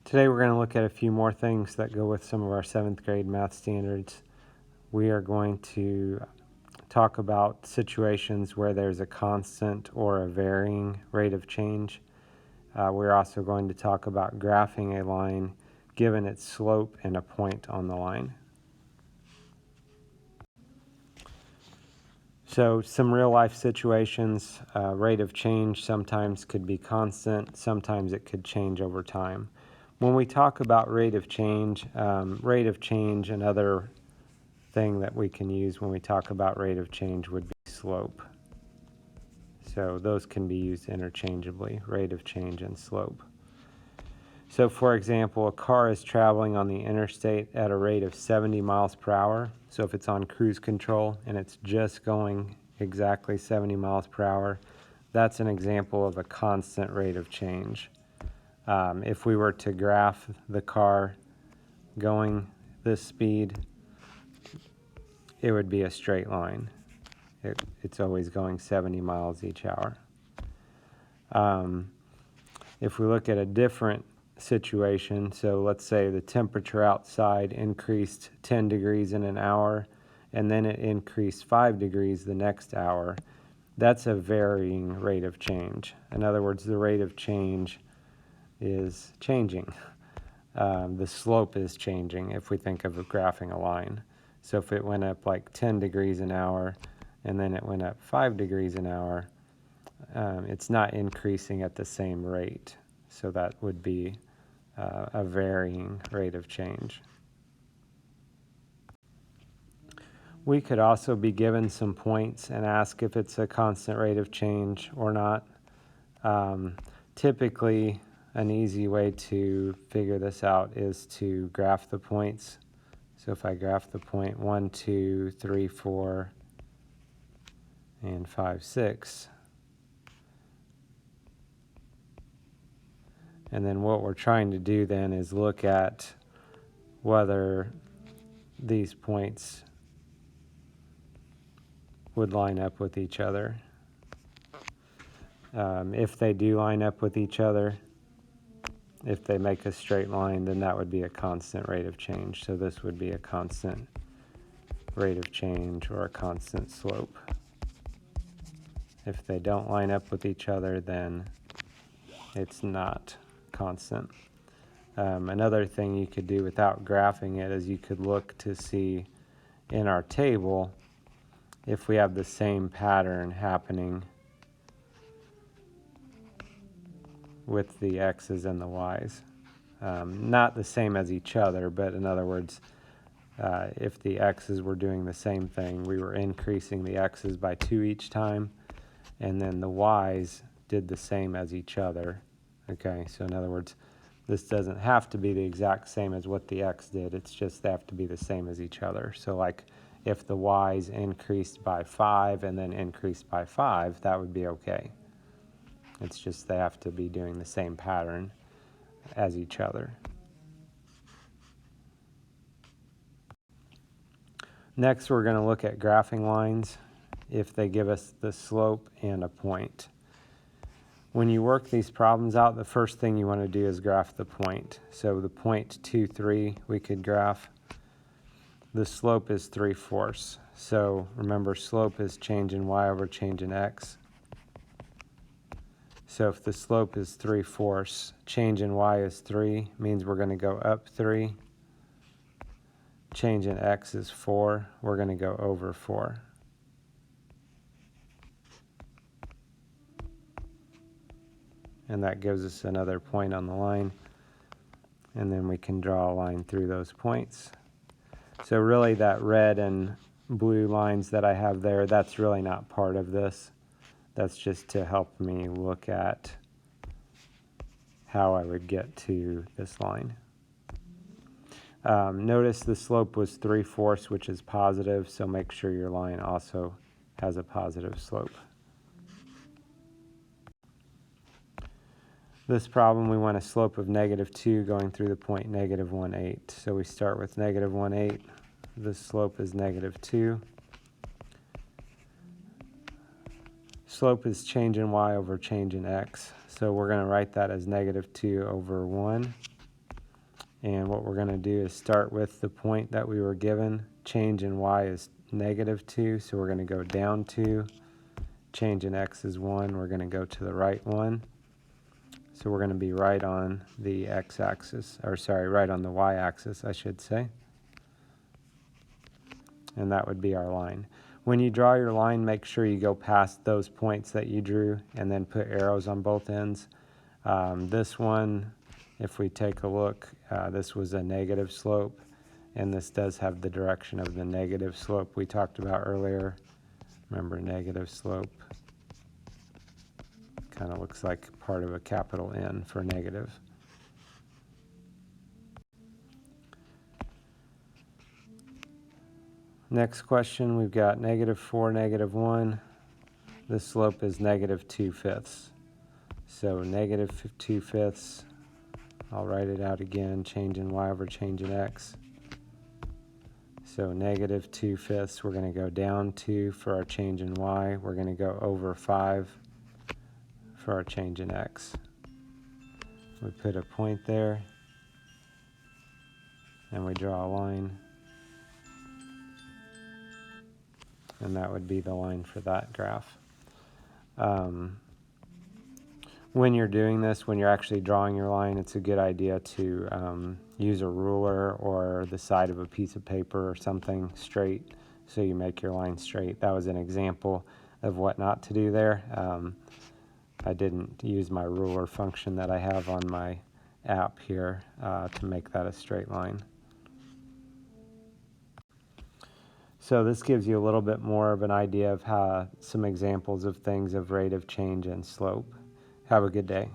Today we're going to look at a few more things that go with some of our 7th grade math standards. We are going to talk about situations where there's a constant or a varying rate of change. We're also going to talk about graphing a line given its slope and a point on the line. So some real life situations, rate of change sometimes could be constant, sometimes it could change over time. When we talk about rate of change, another thing that we can use when we talk about rate of change would be slope. So those can be used interchangeably, rate of change and slope. So for example, a car is traveling on the interstate at a rate of 70 miles per hour. So if it's on cruise control and it's just going exactly 70 miles per hour, that's an example of a constant rate of change. If we were to graph the car going this speed, it would be a straight line. It's always going 70 miles each hour. If we look at a different situation, so let's say the temperature outside increased 10 degrees in an hour, and then it increased 5 degrees the next hour, that's a varying rate of change. In other words, the rate of change is changing. The slope is changing if we think of graphing a line. So if it went up like 10 degrees an hour and then it went up 5 degrees an hour, it's not increasing at the same rate. So that would be a varying rate of change. We could also be given some points and ask if it's a constant rate of change or not. Typically, an easy way to figure this out is to graph the points. So if I graph the point 1, 2, 3, 4, and 5, 6, and then what we're trying to do then is look at whether these points would line up with each other. If they do line up with each other, if they make a straight line, then that would be a constant rate of change. So this would be a constant rate of change or a constant slope. If they don't line up with each other, then it's not constant. Another thing you could do without graphing it is you could look to see in our table if we have the same pattern happening with the x's and the y's. Not the same as each other, but in other words, if the x's were doing the same thing, we were increasing the x's by 2 each time, and then the y's did the same as each other. Okay, so in other words, this doesn't have to be the exact same as what the x did, it's just they have to be the same as each other. So like if the y's increased by 5 and then increased by 5, that would be okay. It's just they have to be doing the same pattern as each other. Next, we're going to look at graphing lines if they give us the slope and a point. When you work these problems out, the first thing you want to do is graph the point. So the point 2, 3 we could graph. The slope is 3/4. So remember, slope is change in y over change in x. So if the slope is 3/4, change in y is 3, means we're going to go up 3. Change in x is 4, we're going to go over 4. And that gives us another point on the line. And then we can draw a line through those points. So really that red and blue lines that I have there, that's really not part of this. That's just to help me look at how I would get to this line. Notice the slope was 3/4, which is positive, so make sure your line also has a positive slope. This problem, we want a slope of -2 going through the point -1/8. So we start with -1/8. The slope is -2. Slope is change in y over change in x. So we're going to write that as -2 over 1. And what we're going to do is start with the point that we were given. Change in y is -2, so we're going to go down 2. Change in x is 1. We're going to go to the right 1. So we're going to be right on the x-axis, or sorry, right on the y-axis, I should say. And that would be our line. When you draw your line, make sure you go past those points that you drew and then put arrows on both ends. This one, if we take a look, this was a negative slope, and this does have the direction of the negative slope we talked about earlier. Remember, negative slope kind of looks like part of a capital N for negative. Next question, we've got -4, -1. This slope is -2/5. So -2/5, I'll write it out again, change in y over change in x. So -2/5, we're going to go down 2 for our change in y. We're going to go over 5 for our change in x. We put a point there, and we draw a line. And that would be the line for that graph. When you're doing this, when you're actually drawing your line, it's a good idea to use a ruler or the side of a piece of paper or something straight so you make your line straight. That was an example of what not to do there. I didn't use my ruler function that I have on my app here to make that a straight line. So this gives you a little bit more of an idea of how some examples of things of rate of change and slope. Have a good day.